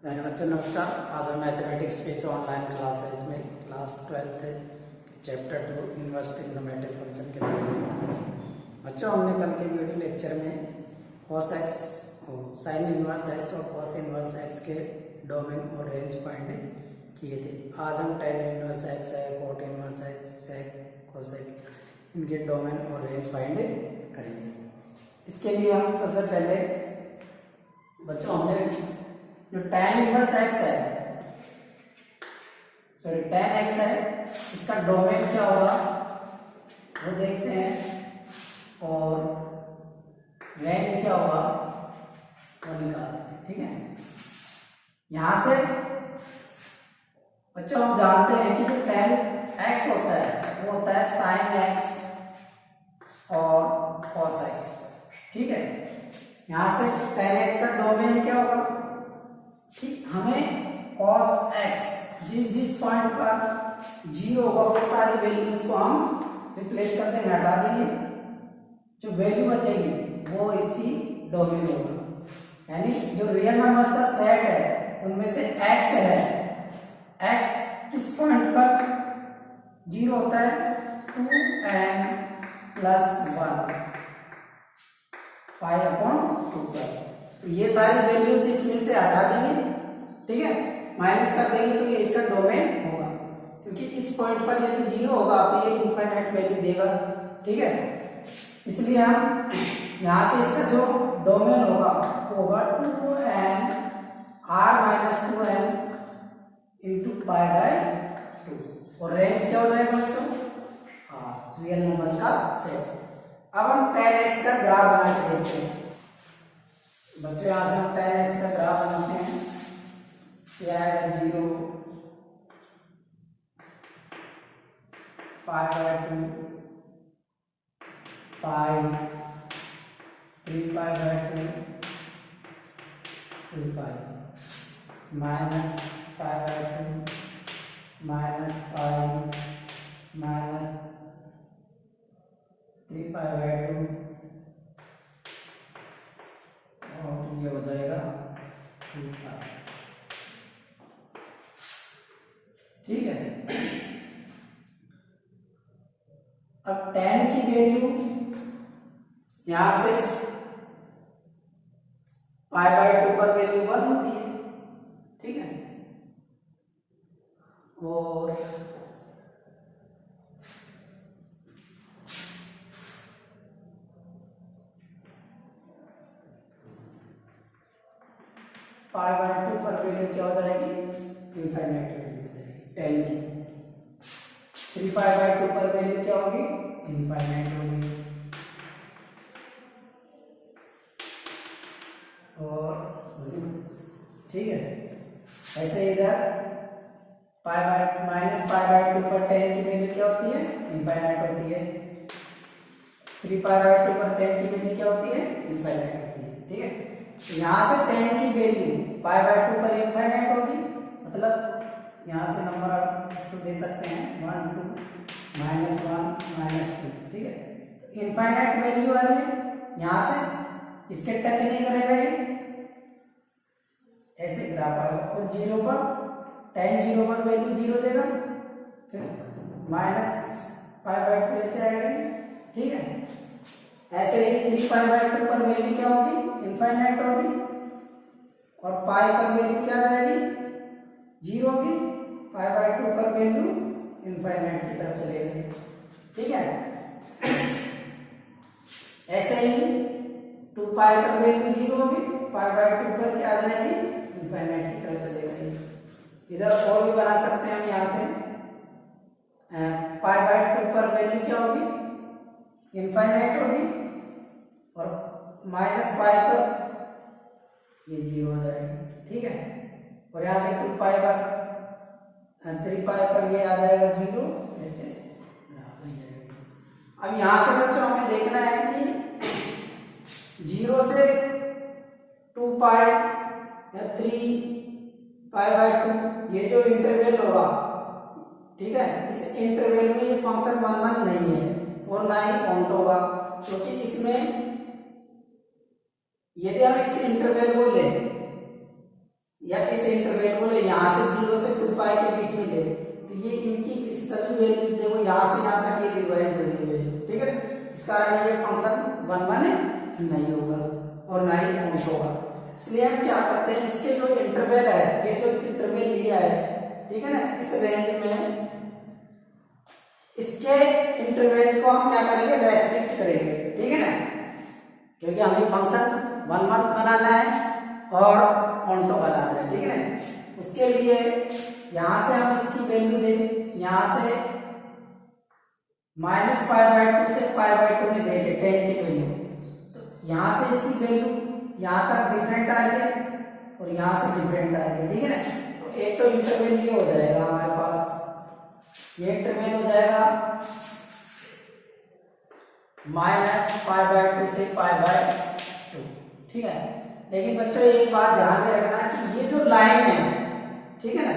मेरे बच्चों नमस्कार। आज हम मैथमेटिक्स के इस ऑनलाइन क्लासेस में class 12 chapter 2 inverse trigonometric function के बारे में बच्चों हमने कल के वीडियो लेक्चर में cos x sine inverse x और cos इनवर्स x के डोमेन और रेंज फाइंड किए थे। आज हम tan इनवर्स x है, cot इनवर्स x है, cos x इनके डोमेन और रेंज फाइंड करेंगे। इसके लिए हम सबसे पहले बच्चों हमने जो tan इनवर्स x है, सॉरी tan x है, इसका डोमेन क्या होगा वो देखते हैं और रेंज क्या होगा वो निकालते हैं। ठीक है, यहां से बच्चों हम जानते हैं कि जो tan x होता है वो होता है sin x और cos x। ठीक है, यहां से tan x का डोमेन क्या होगा कि हमें cos x जिस पॉइंट पर 0 होगा वो सारी वैल्यूज को हम रिप्लेस कर देंगे, हटा देंगे। जो वैल्यू बचेगी वो इसकी डोमेन होगा, यानी जो रियल नंबर्स का सेट है उनमें से x है, x किस पॉइंट पर 0 होता है 2n + 1 π/2 पर। तो ये सारी वैल्यूज इसमें से हटा देंगे, ठीक है, माइनस कर देंगे तो ये इसका डोमेन होगा, क्योंकि इस पॉइंट पर यदि 0 होगा तो ये इनफाइनाइट वैल्यू देगा। ठीक है, इसलिए हम यहां से इसका जो डोमेन होगा वो होगा 2n r - 2n × π/2 और रेंज क्या हो जाएगा बच्चों रियल नंबर्स का सेट। अब हम tan x का ग्राफ बना के देखते हैं बच्चों। यहां से हम tan x का ग्राफ बनाते हैं, क्या है 0 π/2 pi 3 π/2 2 pi minus π/2 minus pi minus 3 π/2 और ये हो जाएगा 2 पाई। ठीक है, अब tan की वैल्यू यहां से π/2 पर वैल्यू 1 होती है। ठीक है, और π/2 पर वैल्यू क्या हो जाएगी इनफाइनाइट वैल्यू हो जाएगी tan की। 3 π/2 पर वैल्यू क्या होगी इनफाइनाइट होगी। और ठीक है, ऐसे इधर -π/2 पर tan की वैल्यू क्या होती है इनफाइनाइट होती है। 3 π/2 पर tan की वैल्यू क्या होती है इनफाइनाइट होती है। ठीक है, तो यहां से tan की वैल्यू π/2 पर इनफाइनाइट होगी, मतलब यहां से नंबर आप इसको दे सकते हैं 1 2 -1 -2। ठीक है, तो इनफाइनाइट वैल्यू आ रही है, यहां से इसके टच नहीं करेगा, ये ऐसे ग्राफ आएगा और 0 पर tan 0 पर वैल्यू 0 देगा, फिर -π/2 ऐसे आएगा। ठीक है, ऐसे ही 3 π/2 पर वैल्यू क्या होगी इनफाइनाइट होगी और पाई पर वैल्यू क्या जाएगी 0 होगी, π/2 पर वैल्यू इनफाइनाइट की तरफ चलेगी। ठीक है, ऐसे ही 2 पाई पर वैल्यू 0 होगी, π/2 पर क्या आ जाएगी इनफाइनाइट की तरफ चलेगी। इधर और भी बना सकते हैं हम, यहां से π/2 पर वैल्यू क्या होगी इनफाइनाइट होगी और -π पर ये 0 हो जाएगा। ठीक है, और यहां से 2 पाई पर 3 पाई पर ये आ जाएगा 0, ऐसे बन जाएगा। अब यहां से बच्चों हमें देखना है कि 0 से 2 पाई या 3 π/2 ये जो इंटरवल होगा, ठीक है, इस इंटरवल में ये फंक्शन बनना नहीं है और ना ही काउंट होगा, क्योंकि इसमें यदि हम इस इंटरवल को लें या इस सभी वैल्यूज देखो यहाँ से यहाँ तक ये रिवाइज हो रही है, ठीक है। इस कारण ये फंक्शन 1 1 नहीं होगा और ना ही काउंट होगा। इसलिए हम क्या करते हैं, इसके जो इंटरवल है, ये जो इंटरवल लिया है, ठीक है ना, इस रेंज में इसके इंटरवल्स को हम क्या करेंगे, रेस्ट्रिक्ट करेंगे, ठीक है ना, क्योंकि हमें फंक्शन 1 1 बनाना है और ऑनटो बनाना है, ठीक है ना। उसके लिए यहां से हम इसकी वैल्यू दें, यहां से -π/2 से π/2 में देंगे 10 की वैल्यू, तो यहां से इसकी वैल्यू यहां तक डिफरेंट आ रही है और यहां से डिफरेंट आ रही है, ठीक है ना। तो एक तो इंटरवल ये हो जाएगा हमारे पास, ये इंटरवल हो जाएगा -π/2 से π/2, ठीक है। लेकिन बच्चों एक बात ध्यान में रखना कि ये जो लाइन है, ठीक है ना,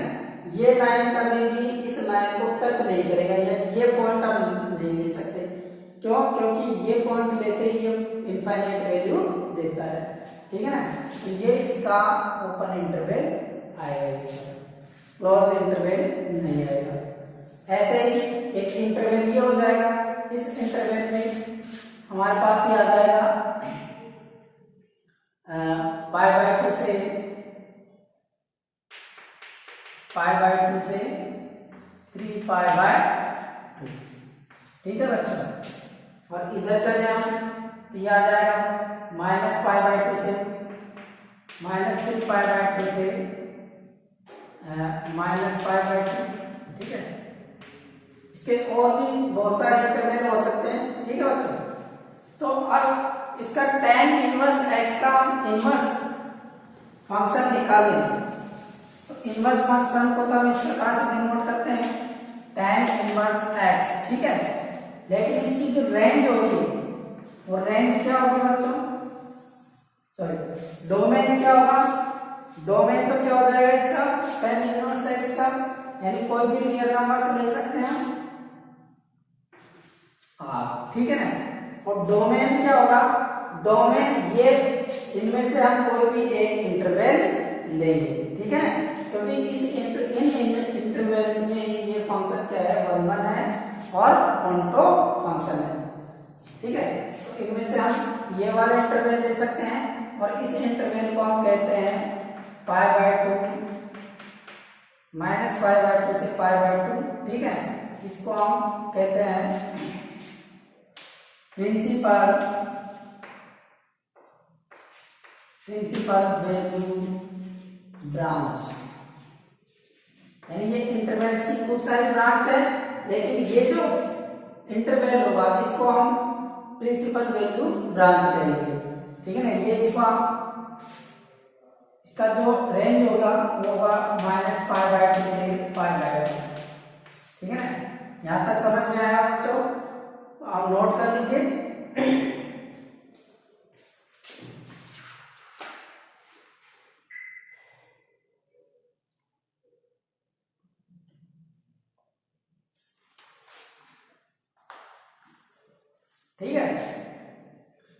ये लाइन कभी भी इस लाइन को टच नहीं करेगा, या ये पॉइंट हम नहीं ले सकते। क्यों? क्योंकि ये पॉइंट लेते ही ये इनफाइनाइट वैल्यू देता है, ठीक है ना। तो ये इसका ओपन इंटरवल आएगा, इसका क्लोज इंटरवल नहीं आएगा। ऐसे ही एक इंटरवल ये हो जाएगा, इस इंटरवल में हमारे पास ये आ जाएगा π/2 से π/2 से 3π/2, ठीक है बच्चों। और इधर चले हम तो ये आ जाएगा -π/2 से -3π/2 से -π/2, ठीक है। इसके और भी बहुत सारे इंटरवल हो सकते हैं, ठीक है बच्चों। तो अब इसका tan इनवर्स x का इनवर्स फंक्शन निकालें, तो इनवर्स फंक्शन को तो हम इस प्रकार से डिनोट करते हैं tan इनवर्स x, ठीक है। लेकिन इसकी जो रेंज होगी वो रेंज क्या होगी बच्चों, सॉरी डोमेन क्या होगा, डोमेन तो क्या हो जाएगा इसका tan इनवर्स x का, यानी कोई भी रियल नंबर से ले सकते हैं हम, हाँ, ठीक है ना। और डोमेन क्या होगा, डोमेन ये इनमें से हम कोई भी एक इंटरवल लेंगे, ठीक है ना, क्योंकि इस इंटरवल्स में ये फंक्शन क्या है, 1 1 है और ऑनटो फंक्शन है, ठीक है। तो इनमें से हम ये वाला इंटरवल ले सकते हैं और इस इंटरवल को हम कहते हैं π/2 -π/2 से π/2, ठीक है। इसको हम कहते हैं प्रिंसिपल वैल्यू ब्रांच, यानी ये इंटरवल्स की खूब सारी ब्रांच है, लेकिन ये जो इंटरवल होगा इसको हम प्रिंसिपल वैल्यू ब्रांच कहेंगे, ठीक है ना। ये इसको हम, इसका जो रेंज होगा वो होगा -π/2 से π/2, ठीक है ना। यहां तक समझ में आया बच्चों, तो आप नोट कर लीजिए। ठीक है,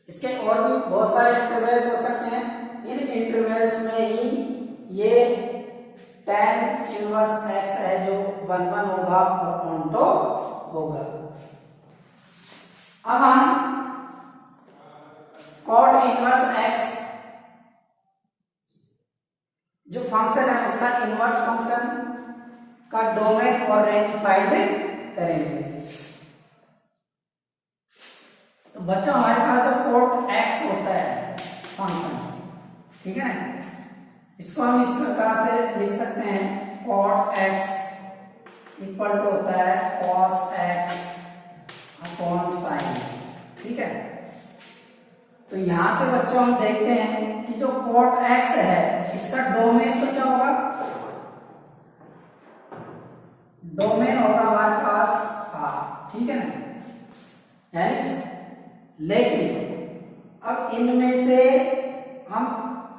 इसके और भी बहुत सारे इंटरवल्स हो सकते हैं। इन इंटरवल्स में ही ये tan इनवर्स x है जो 1 1 होगा और ऑनटो होगा। अब हम cot इनवर्स x जो फंक्शन है उसका इनवर्स फंक्शन का डोमेन और रेंज फाइंड करेंगे। तो बच्चों हमारे पास जो cot x होता है फंक्शन, ठीक है, इसको हम इस प्रकार से लिख सकते हैं cot x इक्वल टू होता है cos x upon sin x, ठीक है। तो यहां से बच्चों हम देखते हैं कि जो cot x है इसका डोमेन तो क्या होगा, डोमेन होगा हमारे पास r, ठीक है ना। यानी लेकिन अब इनमें से हम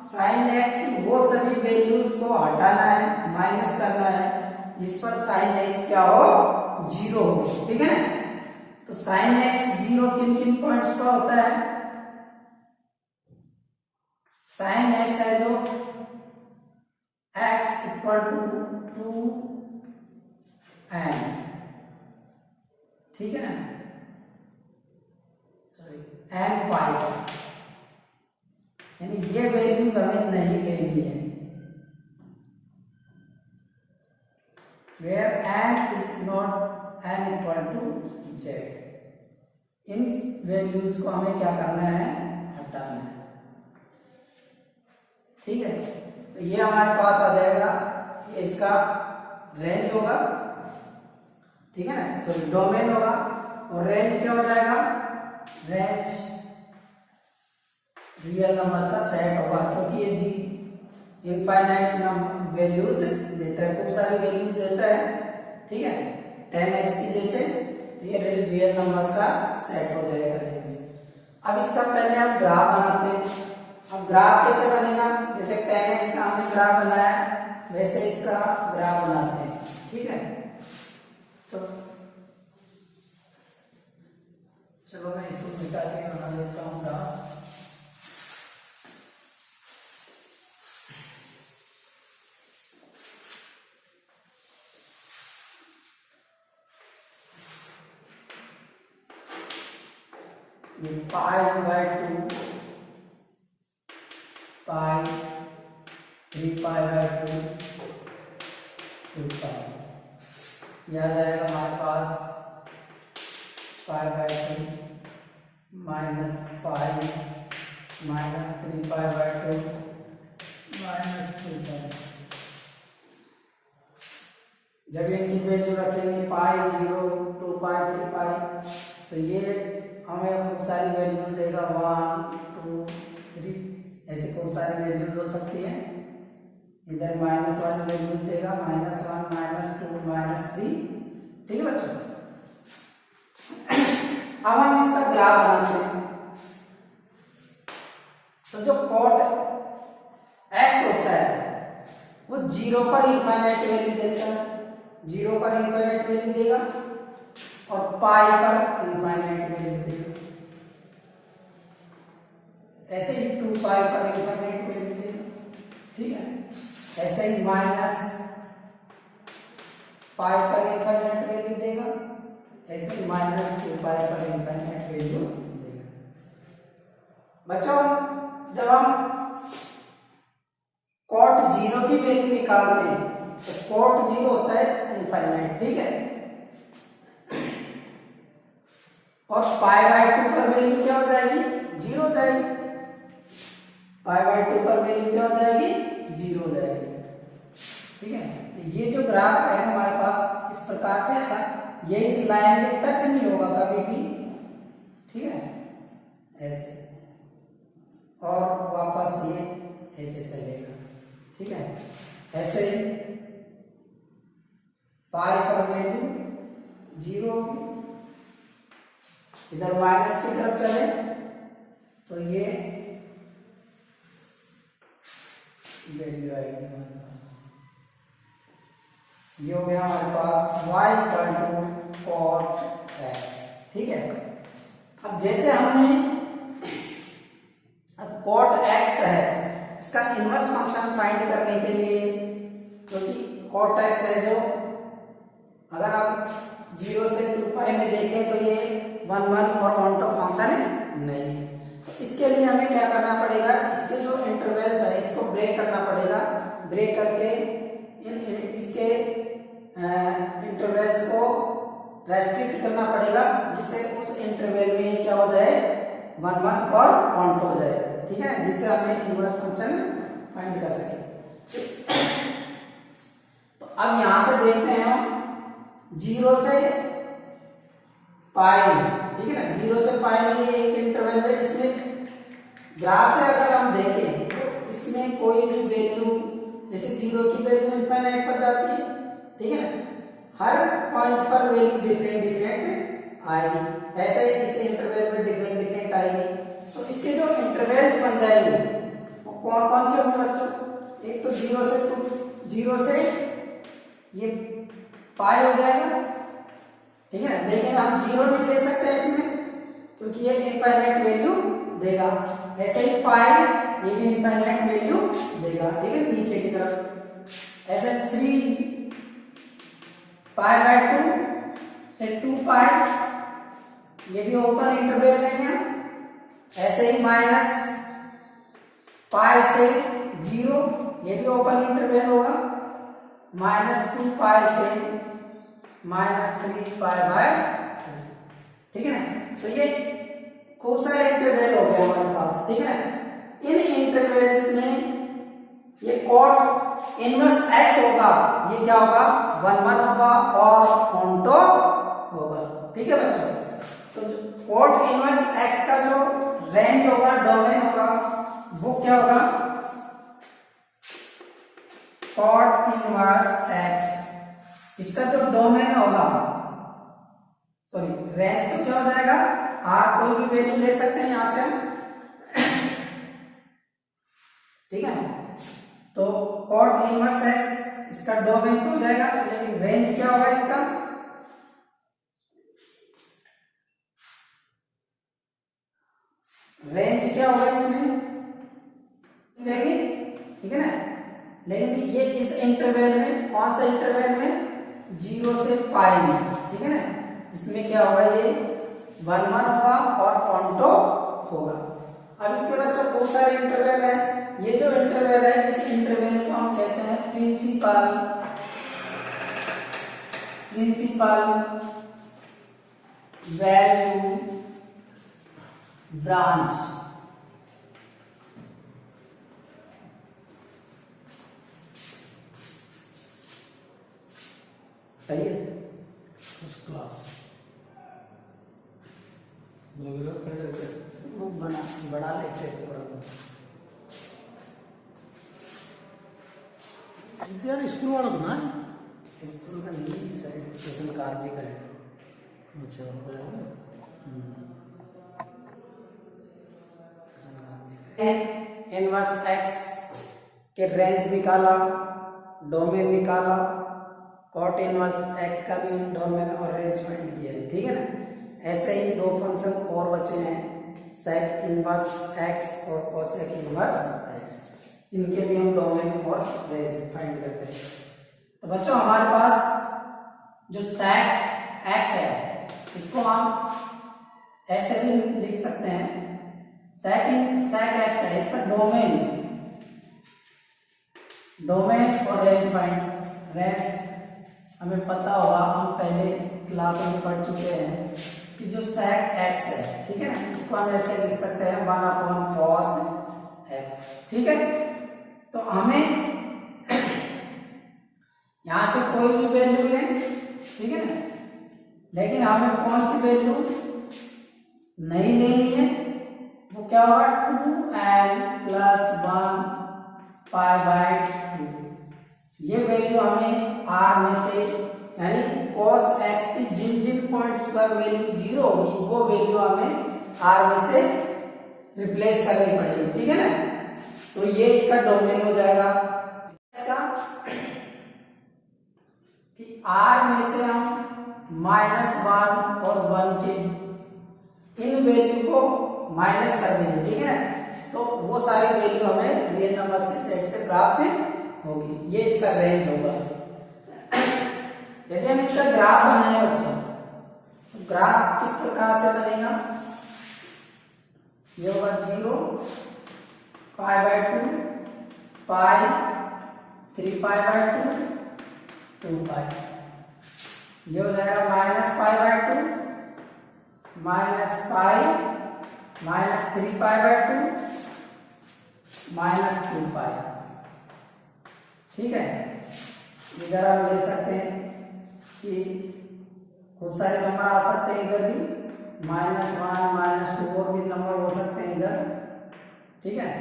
sin x की वो सभी वैल्यूज को हटाना है, माइनस करना है, जिस पर sin x क्या हो, 0 हो, ठीक है ना। तो sin x 0 किन किन पॉइंट्स पर होता है, sin x है जो x इक्वल टू 2n ठीक है ना, सॉरी एन पाई पर, यानी ये वैल्यूज हमें नहीं लेनी है, where n is not n equal to z. इन वैल्यूज को हमें क्या करना है, हटाना है। ठीक है, तो ये हमारे पास आ जाएगा, ये इसका रेंज होगा, ठीक है ना, तो डोमेन होगा, और रेंज क्या हो जाएगा, रेंज रियल नंबर्स का सेट होगा, क्योंकि ये जी इनफाइनाइट वैल्यूज देता है, खूब सारी वैल्यूज देता है, ठीक है, 10x की जैसे, तो ये रियल नंबर्स का सेट हो जाएगा रेंज। अब इसका पहले हम ग्राफ बनाते हैं। अब ग्राफ कैसे बनेगा, जैसे 10x का हमने ग्राफ बनाया वैसे इसका ग्राफ बनाते हैं, ठीक है। तो चलो मैं इसको मिटा के बना देता हूँ graph. Pi by 2 pi 3 pi by 2 2 pi, यह आ जाएगा हमारे पास pi by 2 minus pi minus 3 pi by 2 minus 2 pi. जब इनकी वैल्यू रखेंगे पाई 0 2 पाई 3 पाई, तो ये हमें खूब सारी वैल्यूज देगा, 1 2 3, ऐसे खूब सारी वैल्यूज हो सकती है। इधर माइनस वाली वैल्यूज देगा, -1 -2 -3, ठीक है बच्चों। अब हम इसका ग्राफ बनाते हैं। तो जो कॉट x होता है वो 0 पर इनफाइनाइट वैल्यू देता है, 0 पर इनफाइनाइट वैल्यू देगा, और पाई पर इनफाइनाइट वैल्यू देगा। ऐसे ही 2 पाई पर इनफाइनाइट वैल्यू देगा, ठीक है। ऐसे ही माइनस पाई पर इनफाइनाइट वैल्यू देगा, ऐसे ही -2 पाई पर इनफाइनाइट वैल्यू देगा। बच्चों जब हम कॉट 0 की वैल्यू निकालते हैं तो कॉट 0 होता है इनफाइनाइट, ठीक है, और पाई बाय 2 पर वैल्यू क्या हो जाएगी, 0 हो जाएगी। पाई बाय 2 पर वैल्यू क्या हो जाएगी, 0 हो जाएगी, ठीक है। तो ये जो ग्राफ है हमारे पास इस प्रकार से है, ये इस लाइन पे टच नहीं होगा कभी भी, ठीक है, ऐसे, और वापस ये ऐसे चलेगा, ठीक है। ऐसे ही पाई पर वैल्यू 0 होगी, इधर माइनस की तरफ चले तो ये वैल्यू आएगी हमारे पास, ये हो गया हमारे पास y cot x, ठीक है। अब जैसे हमने अब cot x है, इसका इनवर्स फंक्शन फाइंड करने के लिए, क्योंकि cot x है जो अगर आप 0 से 2 पाई में देखें तो ये 1 1 और काउंटर फंक्शन नहीं है। तो इसके लिए हमें क्या करना पड़ेगा, इसके जो इंटरवल्स है इसको ब्रेक करना पड़ेगा, ब्रेक करके इसके इंटरवल्स को रेस्ट्रिक्ट करना पड़ेगा, जिससे उस इंटरवल में क्या हो जाए, 1 1 और काउंट हो जाए, ठीक है, जिससे हमें इनवर्स फंक्शन फाइंड कर सके। तो अब यहां से देखते हैं हम 0 से पाई में, ठीक है ना, 0 से पाई में ये एक इंटरवल है, इसमें ग्राफ से अगर हम देखें तो इसमें कोई भी वैल्यू, जैसे 0 की वैल्यू इनफाइनाइट पर जाती है, ठीक है ना, हर पॉइंट पर वैल्यू डिफरेंट आएगी, ऐसे इस इंटरवल में डिफरेंट आएगी। तो इसके जो इंटरवल्स बन जाएंगे वो कौन कौन से होंगे बच्चों, एक तो 0 से 2, 0 से ये पाई हो जाएगा, ठीक है, लेकिन हम 0 नहीं ले सकते इसमें क्योंकि ये इनफाइनाइट वैल्यू देगा। ऐसे ही पाई ये भी इनफाइनाइट वैल्यू देगा, ठीक है, नीचे की तरफ। ऐसे 3 पाई बाय 2 से 2 पाई ये भी ओपन इंटरवल लेंगे हम, ऐसे ही माइनस पाई से 0, ये भी ओपन इंटरवल होगा, -2 पाई से -3 पाई बाय 2, ठीक है ना। तो ये खूब सारे इंटरवल हो गए हमारे पास, ठीक है ना। इन इंटरवल्स में ये कॉट इनवर्स x होगा, ये क्या होगा 1 1 होगा और ऑन होगा, ठीक है बच्चों। तो कॉट इनवर्स x का जो रेंज होगा, डोमेन होगा, वो क्या होगा कॉट इनवर्स x, इसका जो डोमेन होगा, सॉरी रेंज तो क्या हो जाएगा, r कोई भी वैल्यू ले सकते हैं यहां से हम, ठीक है। तो कॉट इनवर्स x इसका डोमेन तो हो जाएगा, लेकिन रेंज क्या होगा इसका, रेंज क्या होगा इसमें, लेकिन ठीक है ना। लेकिन ये इस इंटरवल में, कौन सा इंटरवल में, 0 से पाई में, ठीक है ना। इसमें क्या होगा, ये 1 1 होगा और ऑन होगा। अब इसके बच्चों बहुत सारे इंटरवल है, ये जो इंटरवल है इस इंटरवल को हम कहते हैं प्रिंसिपल वैल्यू ब्रांच, सही है फर्स्ट क्लास वो बड़ा लेते हैं थोड़ा बहुत। यार स्कूल वाला तो ना स्कूल का नहीं सर, किशन कार जी का है। अच्छा इनवर्स x के रेंज निकाला, डोमेन निकाला, कॉट इनवर्स x का भी डोमेन और रेंज फाइंड किया है, ठीक है ना। ऐसे ही दो फंक्शन और बचे हैं, सेक इनवर्स x और कोसेक इनवर्स x, इनके भी हम डोमेन और रेंज फाइंड करते हैं। तो बच्चों हमारे पास जो सेक x है इसको हम ऐसे भी लिख सकते हैं, सेक x है, इसका डोमेन और रेंज फाइंड, रेंज हमें पता होगा, हम पहले क्लास में पढ़ चुके हैं कि जो सेक x है, ठीक है ना, इसको हम ऐसे लिख सकते हैं 1/cos x, ठीक है। तो हमें यहां से कोई भी वैल्यू लें, ठीक है ना, लेकिन हमें कौन सी वैल्यू नहीं लेनी है, वो क्या होगा 2n + 1 π/2, ये वैल्यू हमें r में से, यानी cos x की जिन जिन पॉइंट्स पर वैल्यू 0 होगी वो वैल्यू हमें r में से रिप्लेस करनी पड़ेगी, ठीक है ना। तो ये इसका डोमेन हो जाएगा, इसका कि r में से हम -1 और 1 के इन वैल्यू को माइनस कर देंगे, ठीक है। तो वो सारी वैल्यू हमें रियल नंबर्स के सेट से प्राप्त होगी, ये इसका रेंज होगा। यदि हम इसका ग्राफ बनाए बच्चों, तो ग्राफ किस प्रकार से बनेगा, ये होगा 0 π/2 पाई 3 π/2 2 पाई, ये हो जाएगा -π/2 -पाई -3 π/2 -2 पाई, ठीक है। इधर हम ले सकते हैं कि खूब सारे नंबर आ सकते हैं, इधर भी -1 -2 और भी नंबर हो सकते हैं इधर, ठीक है,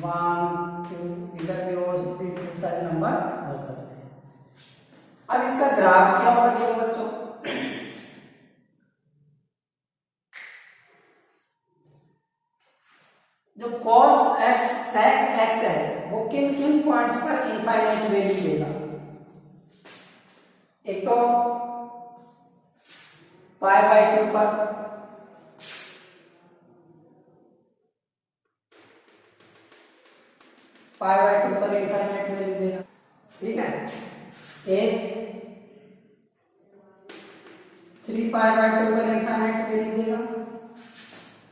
1 2, इधर भी और भी खूब सारे नंबर हो सकते हैं। अब इसका ग्राफ क्या होगा बच्चों, जो cos sec x है वो किन किन पॉइंट्स पर इनफाइनाइट वैल्यू देगा, एक तो π/2 पर, π/2 पर इनफाइनाइट वैल्यू देगा, ठीक है। एक 3π/2 पर इनफाइनाइट वैल्यू देगा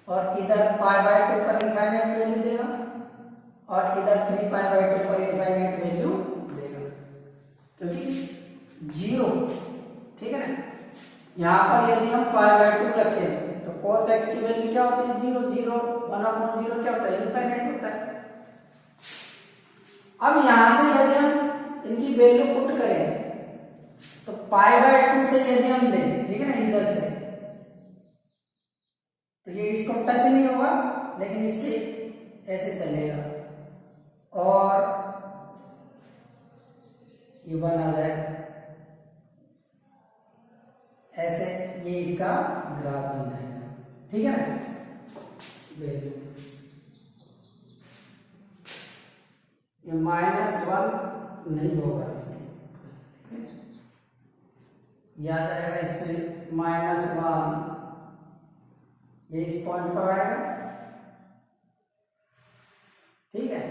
और इधर π/2 पर इनफाइनाइट वैल्यू देगा और इधर 3π/2 पर इनफाइनाइट वैल्यू देगा, क्योंकि जीरो, ठीक है ना। यहाँ पर यदि हम π/2 रखें तो cos x की वैल्यू क्या होती है, 0, 0, 1/0 क्या होता है, इनफाइनाइट होता है। अब यहां से यदि हम इनकी वैल्यू पुट करें तो π/2 से यदि हम लें, ठीक है ना, इधर से तो ये इसको टच नहीं होगा, लेकिन इसके ऐसे चलेगा और ये 1 आ जाएगा ऐसे, ये इसका ग्राफ बन जाएगा, ठीक है ना। वैल्यू ये -1 नहीं होगा इसमें, यह आ जाएगा इसमें -1, ये इस पॉइंट पर आएगा, ठीक है।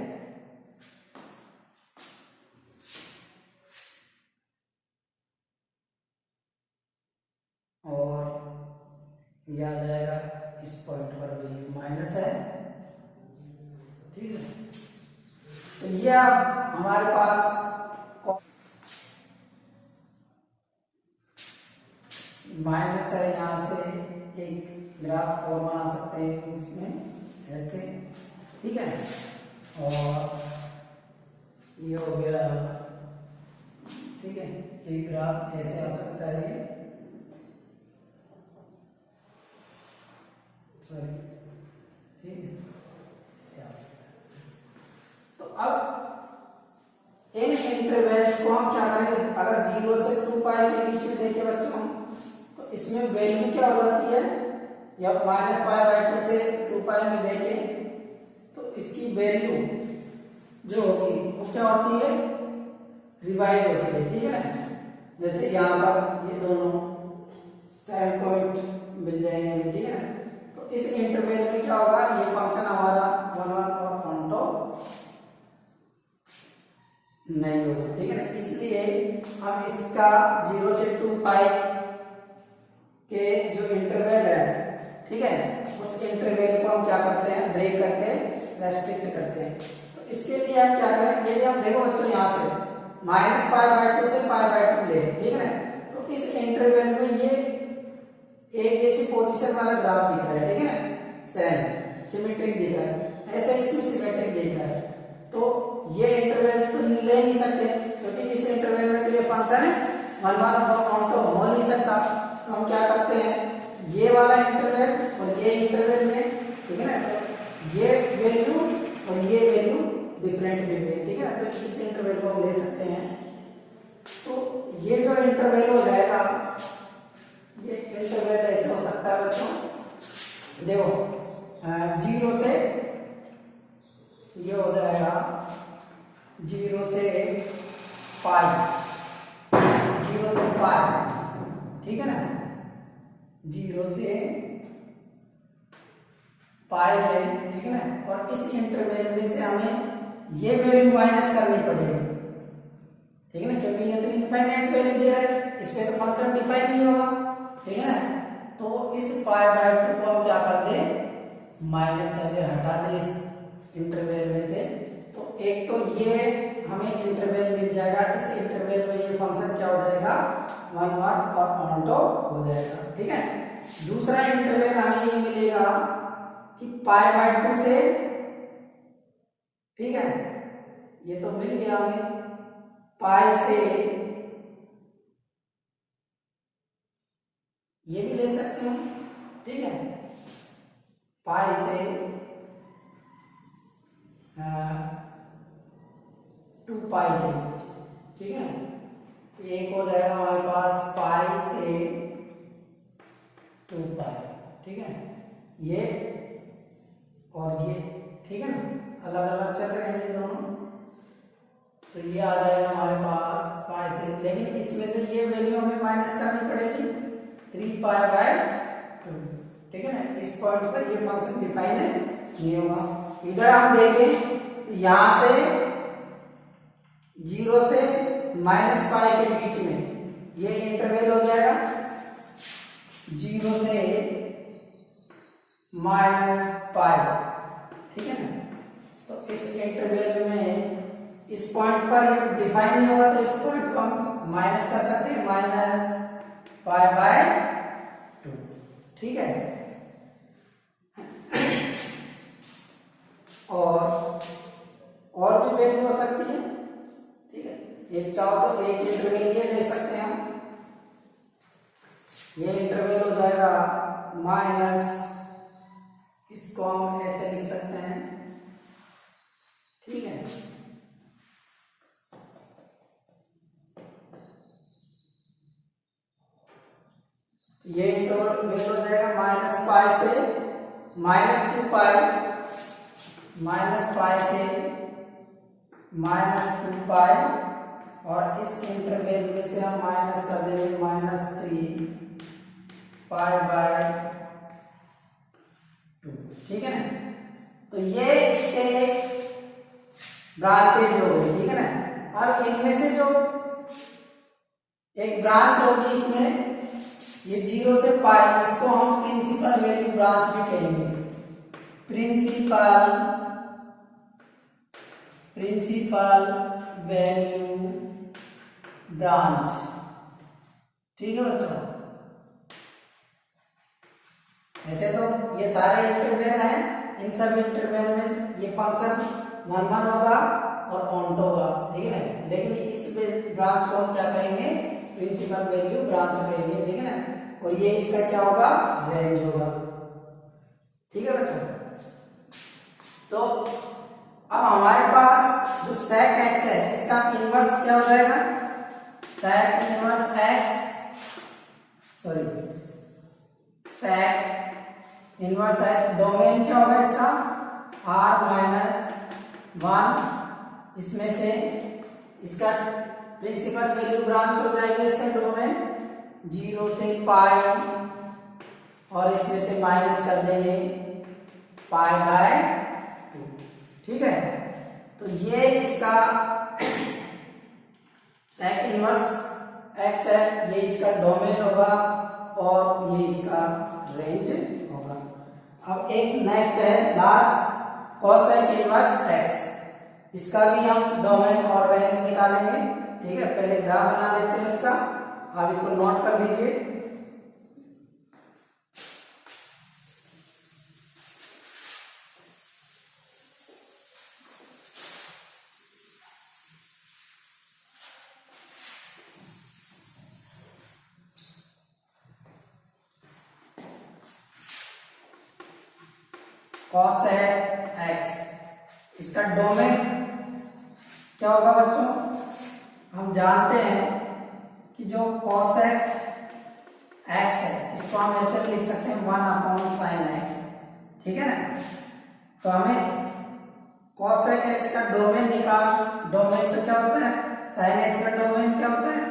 और यह आ जाएगा इस पॉइंट पर भी माइनस है, ठीक है। तो यह हमारे पास माइनस है, यहां से एक ग्राफ और बना सकते हैं इसमें ऐसे, ठीक है। और ये हो गया, ठीक है, एक ग्राफ ऐसे आ सकता है, ये सॉरी, ठीक है, ऐसे आ सकता है। तो अब इन इंटरवल्स को हम क्या करेंगे, अगर 0 से 2π के बीच में देखें बच्चों तो इसमें वैल्यू क्या हो जाती है, या -π/2 से 2π में देखें तो इसकी वैल्यू जो होगी वो क्या होती है, रिवाइज होती है, ठीक है ना। जैसे यहाँ पर ये दोनों सेम पॉइंट मिल जाएंगे, ठीक है ना। तो इस इंटरवल में क्या होगा, ये फंक्शन हमारा 1 और ऑन टॉप नहीं होगा, ठीक है ना। इसलिए हम इसका 0 से 2π के जो इंटरवल है, ठीक है, उस इंटरवल को हम क्या करते हैं, ब्रेक करके रेस्ट्रिक्ट करते हैं। तो इसके लिए हम क्या करें, यदि हम देखो बच्चों यहाँ से -π/2 से π/2 ले, ठीक है ना, तो इस इंटरवल में ये एक जैसी पोजीशन वाला ग्राफ दिख रहा है, ठीक है ना, सेम सिमेट्रिक दिख रहा है, ऐसे इसमें सिमेट्रिक दिख रहा है। तो ये इंटरवल तो ले नहीं सकते, क्योंकि इस इंटरवल में तो ये फंक्शन है 1 हो नहीं सकता। तो हम क्या करते हैं, ये वाला इंटरवल और ये इंटरवल लें, ठीक है ना, तो ये वैल्यू और ये वैल्यू डिफरेंट है, ठीक है ना। तो इस इंटरवल को हम ले सकते हैं। तो ये जो इंटरवल हो जाएगा, ये इंटरवल ऐसे हो सकता है बच्चों, देखो 0 से ये हो जाएगा 0 से π, 0 से π, ठीक है ना, 0 से π में, ठीक है ना। और इस इंटरवल में से हमें ये वैल्यू माइनस करनी पड़ेगी, ठीक है ना, क्योंकि ये तो इनफाइनाइट वैल्यू दे रहा है, इसमें तो फंक्शन डिफाइन नहीं होगा, ठीक है ना। तो इस π/2 को हम क्या कर दें, माइनस कर दें, हटा दें इस इंटरवल में से। तो एक तो ये हमें इंटरवल मिल जाएगा, इस इंटरवल में ये फंक्शन क्या हो जाएगा, 1 और ऑन टॉप हो जाएगा, ठीक है। दूसरा इंटरवल हमें ये मिलेगा कि π/2 से, ठीक है, ये तो मिल गया हमें, π से ये भी ले सकते हैं, ठीक है, π से 2π के बीच, ठीक है। तो एक हो जाएगा हमारे पास π से 2π, ठीक है, ये और ये, ठीक है ना, अलग अलग चल रहे हैं ये दोनों। तो ये आ जाएगा हमारे पास π से, लेकिन इसमें से ये वैल्यू हमें माइनस करनी पड़ेगी 3π/2, ठीक है ना। इस पॉइंट पर ये फंक्शन डिफाइन नहीं होगा। इधर हम देखें तो यहां से 0 से -π के बीच में ये इंटरवल हो जाएगा, 0 से -पाई, ठीक है ना। तो इस इंटरवल में इस पॉइंट पर ये डिफाइन नहीं होगा, तो इस पॉइंट को हम माइनस कर सकते हैं, -पाई/2, ठीक है। और भी वैल्यू हो सकती है, ठीक है। एक चाहो तो एक इंटरवल ये ले सकते हैं हम, ये इंटरवल हो जाएगा माइनस, इसको हम ऐसे लिख सकते हैं, ठीक है। ये इंटरवल हो जाएगा -पाई से -2पाई, -पाई से -2पाई, और इस इंटरवल में से हम माइनस कर देंगे -3पाई/2, ठीक है ना। तो ये इसके ब्रांचेज हो गई, ठीक है ना। अब इनमें से जो एक ब्रांच होगी इसमें, ये 0 से पाई, इसको हम प्रिंसिपल वैल्यू ब्रांच भी कहेंगे, प्रिंसिपल वैल्यू ब्रांच, ठीक है बच्चों। वैसे तो ये सारे इंटरवल हैं, इन सब इंटरवल में ये फंक्शन नॉर्मल होगा और ऑन्टो होगा, ठीक है ना। लेकिन इस ब्रांच को हम क्या कहेंगे, प्रिंसिपल वैल्यू ब्रांच कहेंगे, ठीक है ना। और ये इसका क्या होगा, रेंज होगा, ठीक है बच्चों। तो अब हमारे पास जो sec x है, इसका इनवर्स क्या हो जाएगा, sec इनवर्स x, डोमेन क्या होगा इसका, r-1, इसमें से इसका प्रिंसिपल वैल्यू ब्रांच हो जाएगा, इसका डोमेन 0 से पाई, और इसमें से माइनस कर देंगे पाई/2, ठीक है। तो ये इसका sec इनवर्स x है, ये इसका डोमेन होगा, और ये इसका रेंज होगा। अब एक नेक्स्ट है लास्ट, cosec इनवर्स x, इसका भी हम डोमेन और रेंज निकालेंगे, ठीक है। पहले ग्राफ बना लेते हैं उसका, आप इसको नोट कर लीजिए। cosec x, इसका डोमेन क्या होगा बच्चों, हम जानते हैं कि जो cosec x है, इसको हम ऐसे भी लिख सकते हैं 1/sin x, ठीक है ना। तो हमें cosec x का डोमेन डोमेन तो क्या होता है, sin x का डोमेन क्या होता है,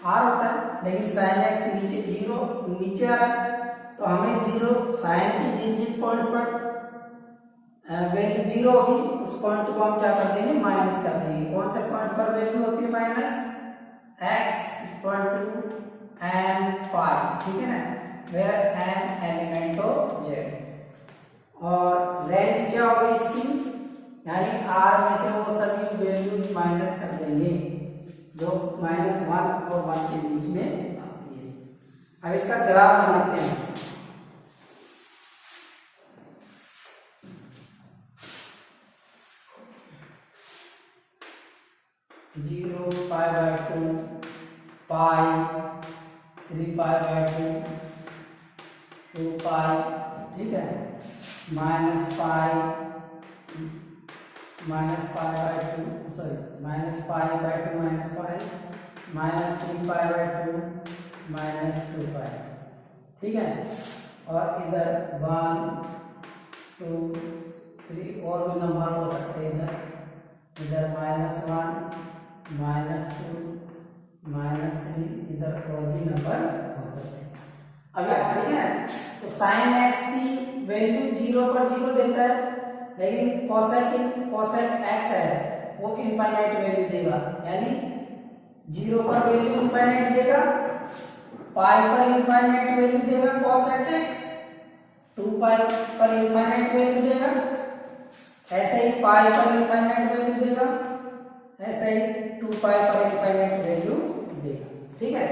r होता है, लेकिन sin x नीचे 0 नीचे आ रहा है, तो हमें 0 sin की जिन पॉइंट पर वैल्यू 0 होगी, उस पॉइंट को हम क्या कर देंगे, माइनस कर देंगे। कौन से पॉइंट पर वैल्यू होती है माइनस, x = n पाई, ठीक है ना, where n element of z। और रेंज क्या होगी इसकी, यानी r में से वो सभी वैल्यूज माइनस कर देंगे जो -1 और 1 के बीच में आती है। अब इसका ग्राफ बनाते हैं। जीरो π/2 पाई 3π/2 2 पाई, ठीक है, -पाई -π/2 सॉरी -π/2 -पाई -3π/2 -2 पाई, ठीक है। और इधर 1 2 3 और भी नंबर हो सकते हैं, इधर -1 -2 -3, इधर और भी नंबर हो सकते हैं। अब यार ठीक है, तो sin x की वैल्यू 0 पर 0 देता है, लेकिन cosec x है वो इनफाइनाइट वैल्यू देगा, यानी 0 पर वैल्यू इनफाइनाइट देगा पाई पर इनफाइनाइट वैल्यू देगा cosec x, 2 पाई पर इनफाइनाइट वैल्यू देगा, ऐसे ही पाई पर इनफाइनाइट वैल्यू देगा, ऐसे ही 2 पाई पर इनफाइनाइट वैल्यू देगा। ठीक है,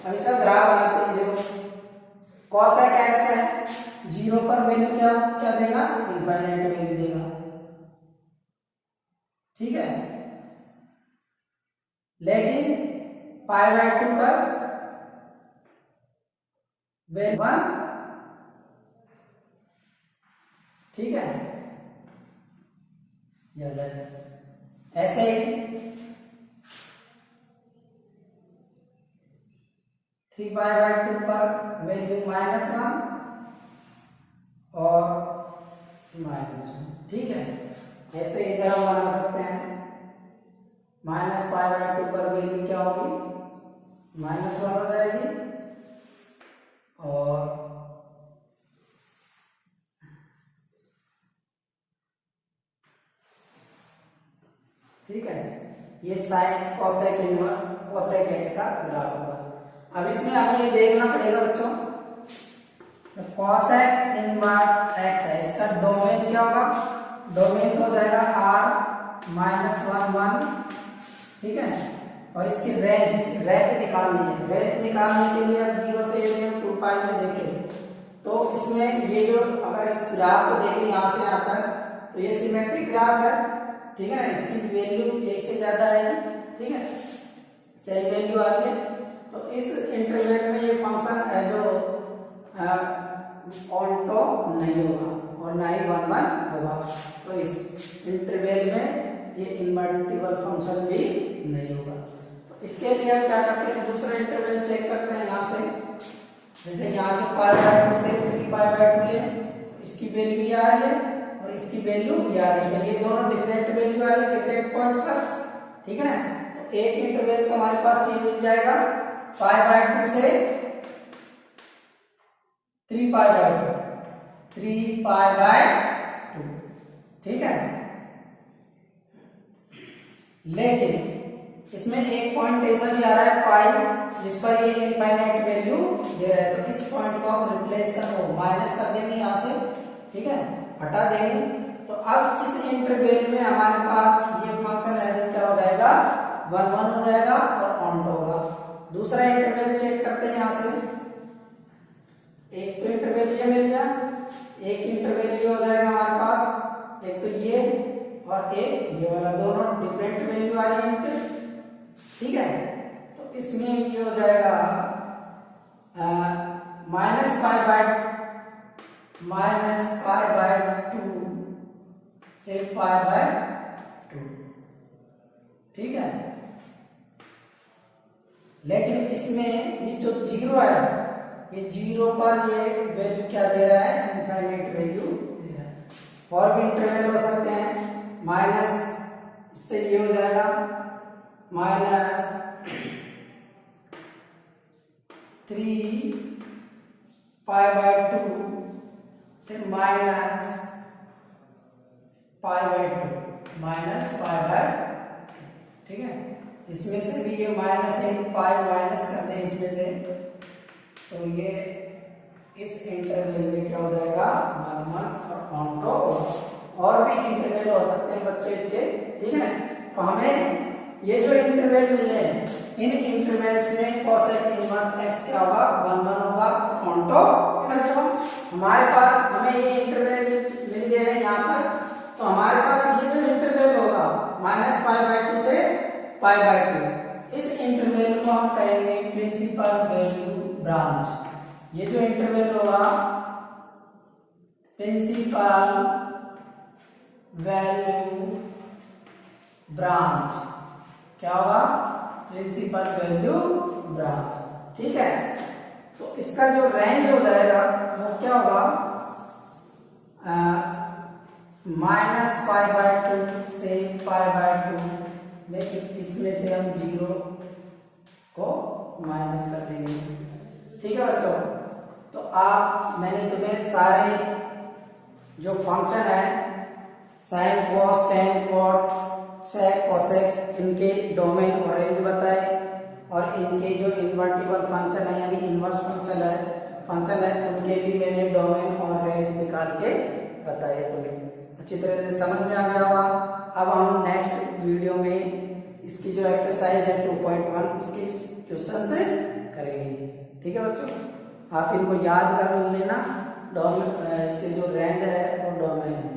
अब इसका ग्राफ बनाते हैं। देखो cosec x है, 0 पर वैल्यू क्या क्या देगा, इनफाइनाइट वैल्यू देगा। ठीक है, लेकिन पाई बाय 2 पर वैल्यू 1। ठीक है, ऐसे ही 3 पाई बाय 2 पर वैल्यू -1 और -1। ठीक है, ऐसे इधर हम बना सकते हैं। -पाई बाय 2 पर वैल्यू क्या होगी, -1 हो जाएगी, और ठीक है, ये साइन cosec x का ग्राफ होगा। अब इसमें हमें ये देखना पड़ेगा बच्चों, cosec इनवर्स x है, इसका डोमेन क्या होगा, डोमेन हो जाएगा r -1 1। ठीक है, और इसकी रेंज निकालनी है। रेंज निकालने के लिए अब 0 से यदि हम 2 पाई में देखें तो इसमें ये जो, अगर इस ग्राफ को देखें यहाँ से यहाँ तक, तो ये सिमेट्रिक ग्राफ है। ठीक है ना, इसकी वैल्यू 1 से ज्यादा आएगी। ठीक है, सेम वैल्यू आ रही है, तो इस इंटरवल में ये फंक्शन है जो ऑनटो नहीं होगा और ना ही 1 1 होगा, तो इस इंटरवल में ये इनवर्टिबल फंक्शन भी नहीं होगा। तो इसके लिए हम क्या करते हैं, दूसरा इंटरवल चेक करते हैं यहाँ से। जैसे यहाँ से पाई बाय 2 से 3 पाई बाय 2 ले, इसकी वैल्यू ये आ रही है और इसकी वैल्यू ये आ रही है, ये दोनों डिफरेंट वैल्यू आ रही है डिफरेंट पॉइंट पर। ठीक है ना, तो एक इंटरवल तो हमारे पास ये मिल जाएगा पाई बाय 2 से 3 पाई बाय 2, 3 पाई बाय 2। ठीक है, लेकिन इसमें एक पॉइंट ऐसा भी आ रहा है पाई, जिस पर ये इनफाइनाइट वैल्यू दे रहा है, तो इस पॉइंट को हम रिप्लेस कर माइनस कर देंगे यहाँ से। ठीक है, हटा देंगे, तो अब इस इंटरवल में हमारे पास ये फंक्शन है जो क्या हो जाएगा, 1 1 हो जाएगा और ऑनटो होगा। दूसरा इंटरवल चेक करते हैं यहाँ से। एक तो इंटरवल ये मिल गया, एक इंटरवल ये हो जाएगा हमारे पास, एक तो ये और एक ये वाला, दोनों डिफरेंट वैल्यू आ रही है इनके। ठीक है, तो इसमें ये हो जाएगा -पाई बाय 2 से पाई बाय 2। ठीक है, लेकिन इसमें ये जो 0 है, ये 0 पर ये वैल्यू क्या दे रहा है, इनफाइनाइट वैल्यू दे रहा है। और भी इंटरवल हो सकते हैं, माइनस, इससे ये हो जाएगा -3 पाई बाय 2 से -पाई बाय 2। ठीक है, इसमें से भी ये -1 पाई माइनस कर दें इसमें से, तो ये इस इंटरवल में क्या हो जाएगा, 1 1 और ऑनटो। और भी इंटरवल हो सकते हैं बच्चों इसके। ठीक है, तो हमें ये जो इंटरवल मिले, इन इंटरवल्स में cosec इनवर्स x क्या होगा, 1 1 होगा, ऑनटो। बच्चों हमारे पास हमें ये इंटरवल मिल गए हैं यहाँ पर, तो हमारे पास ये जो इंटरवल होगा -पाई बाय 2 से पाई बाय 2, इस इंटरवल को हम कहेंगे प्रिंसिपल वैल्यू ब्रांच। ये जो इंटरवल होगा प्रिंसिपल वैल्यू ब्रांच, क्या होगा, प्रिंसिपल वैल्यू ब्रांच। ठीक है, तो इसका जो रेंज हो जाएगा वो क्या होगा, -पाई बाय 2 से पाई बाय 2, लेकिन इसमें से हम 0 को माइनस कर देंगे। ठीक है बच्चों, तो मैंने तुम्हें सारे जो फंक्शन है, साइन, कॉस, टेन, कॉट, सेक, कोसेक, इनके डोमेन और रेंज बताए, और इनके जो इन्वर्टिबल फंक्शन है यानी इनवर्स फंक्शन है उनके भी मैंने डोमेन और रेंज निकाल के बताए तुम्हें। अच्छी तरह से समझ में आ गया होगा। अब हम नेक्स्ट वीडियो में इसकी जो एक्सरसाइज है 2.1 उसकी क्वेश्चन से करेंगे। ठीक है बच्चों, आप इनको याद कर लेना, डोमेन इसके जो रेंज है और डोमेन